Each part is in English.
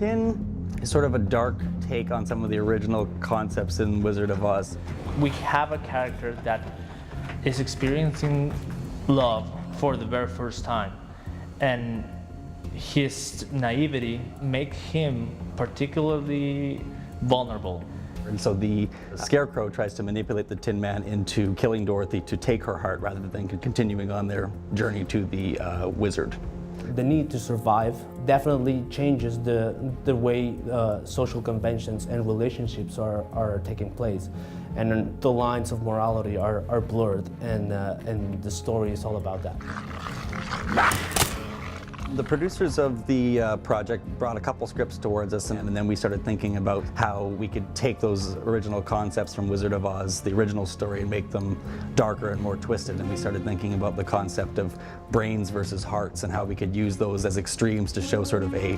tin is sort of a dark take on some of the original concepts in Wizard of Oz. We have a character that is experiencing love for the very first time, and his naivety makes him particularly vulnerable. And so the Scarecrow tries to manipulate the Tin Man into killing Dorothy to take her heart rather than continuing on their journey to the wizard. The need to survive definitely changes the way social conventions and relationships are taking place. And then the lines of morality are blurred, and the story is all about that. The producers of the project brought a couple scripts towards us, and then we started thinking about how we could take those original concepts from Wizard of Oz, the original story, and make them darker and more twisted. And we started thinking about the concept of brains versus hearts and how we could use those as extremes to show sort of a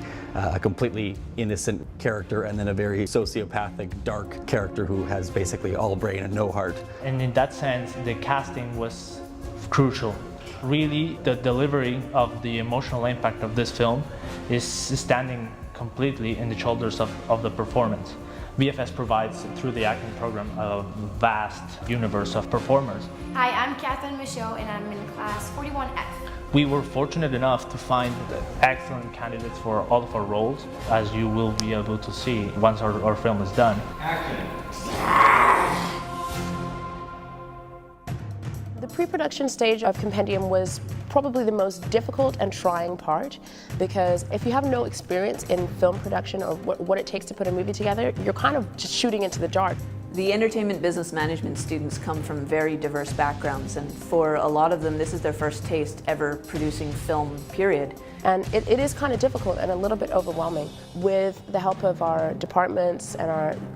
completely innocent character and then a very sociopathic, dark character who has basically all brain and no heart. And in that sense, the casting was crucial. Really, the delivery of the emotional impact of this film is standing completely in the shoulders of the performance. VFS provides, through the acting program, a vast universe of performers. Hi, I'm Catherine Michaud, and I'm in class 41F. We were fortunate enough to find excellent candidates for all of our roles, as you will be able to see once our film is done. Action. The pre-production stage of Compendium was probably the most difficult and trying part, because if you have no experience in film production or what it takes to put a movie together, you're kind of just shooting into the dark. The entertainment business management students come from very diverse backgrounds, and for a lot of them this is their first taste ever producing film, period. And it is kind of difficult and a little bit overwhelming. With the help of our departments and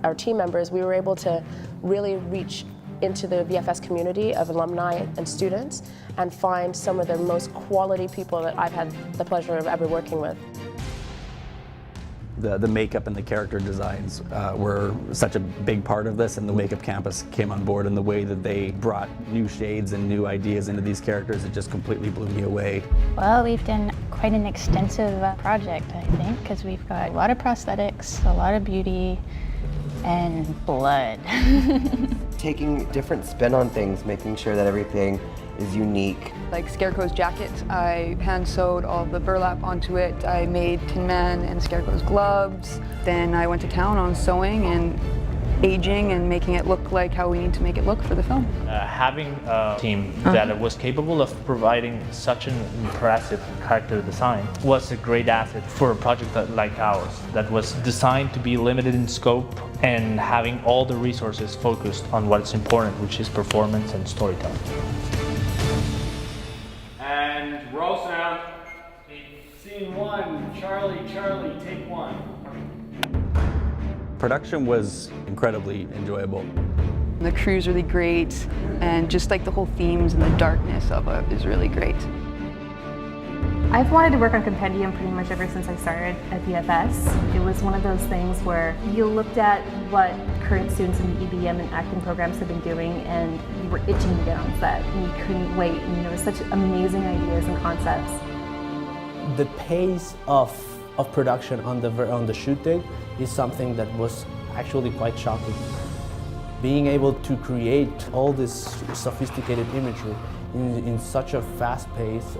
our team members, we were able to really reach into the VFS community of alumni and students and find some of the most quality people that I've had the pleasure of ever working with. The makeup and the character designs were such a big part of this, and the Makeup Campus came on board, and the way that they brought new shades and new ideas into these characters, it just completely blew me away. Well, we've done quite an extensive project, I think, because we've got a lot of prosthetics, a lot of beauty, and blood. Taking different spin on things, making sure that everything is unique. Like Scarecrow's jacket, I hand sewed all the burlap onto it. I made Tin Man and Scarecrow's gloves. Then I went to town on sewing and aging and making it look like how we need to make it look for the film. Having a team that was capable of providing such an impressive character design was a great asset for a project like ours that was designed to be limited in scope and having all the resources focused on what's important, which is performance and storytelling. And roll sound. Scene one, Charlie, take one. Production was incredibly enjoyable. The crew's really great, and just like the whole themes and the darkness of it is really great. I've wanted to work on Compendium pretty much ever since I started at VFS. It was one of those things where you looked at what current students in the EBM and acting programs have been doing, and you were itching to get on set, and you couldn't wait, and there were such amazing ideas and concepts. The pace of production on the shoot date is something that was actually quite shocking. Being able to create all this sophisticated imagery in such a fast-paced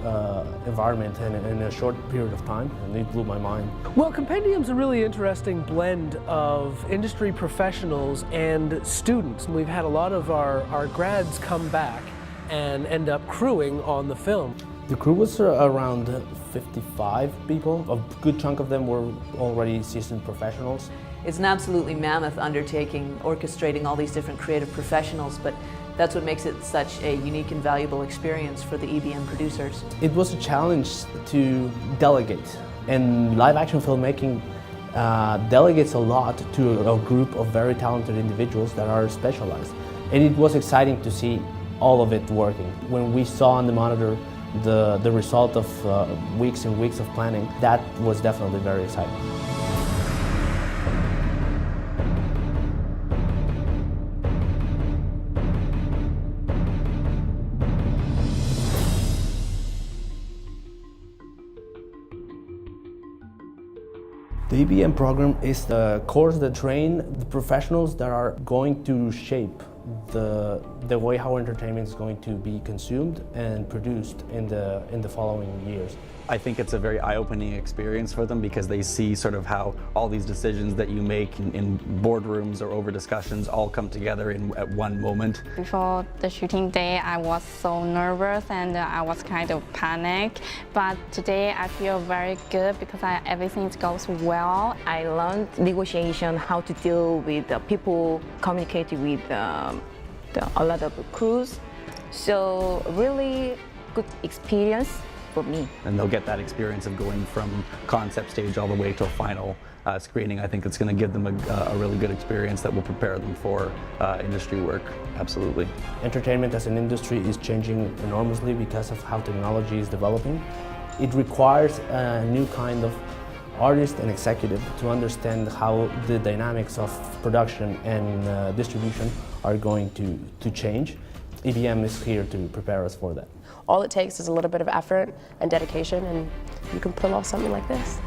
environment and in a short period of time, and it blew my mind. Well, Compendium's a really interesting blend of industry professionals and students. We've had a lot of our grads come back and end up crewing on the film. The crew was around 55 people. A good chunk of them were already seasoned professionals. It's an absolutely mammoth undertaking, orchestrating all these different creative professionals, but that's what makes it such a unique and valuable experience for the EBM producers. It was a challenge to delegate, and live action filmmaking delegates a lot to a group of very talented individuals that are specialized. And it was exciting to see all of it working. When we saw on the monitor the result of weeks and weeks of planning, that was definitely very exciting. The EBM program is the course that train the professionals that are going to shape the way how entertainment is going to be consumed and produced in the following years. I think it's a very eye-opening experience for them because they see sort of how all these decisions that you make in boardrooms or over discussions all come together at one moment. Before the shooting day, I was so nervous and I was kind of panicked. But today I feel very good because everything goes well. I learned negotiation, how to deal with people, communicating with a lot of crews. So really good experience for me. And they'll get that experience of going from concept stage all the way to a final screening. I think it's going to give them a really good experience that will prepare them for industry work, absolutely. Entertainment as an industry is changing enormously because of how technology is developing. It requires a new kind of artist and executive to understand how the dynamics of production and distribution are going to change. EBM is here to prepare us for that. All it takes is a little bit of effort and dedication, and you can pull off something like this.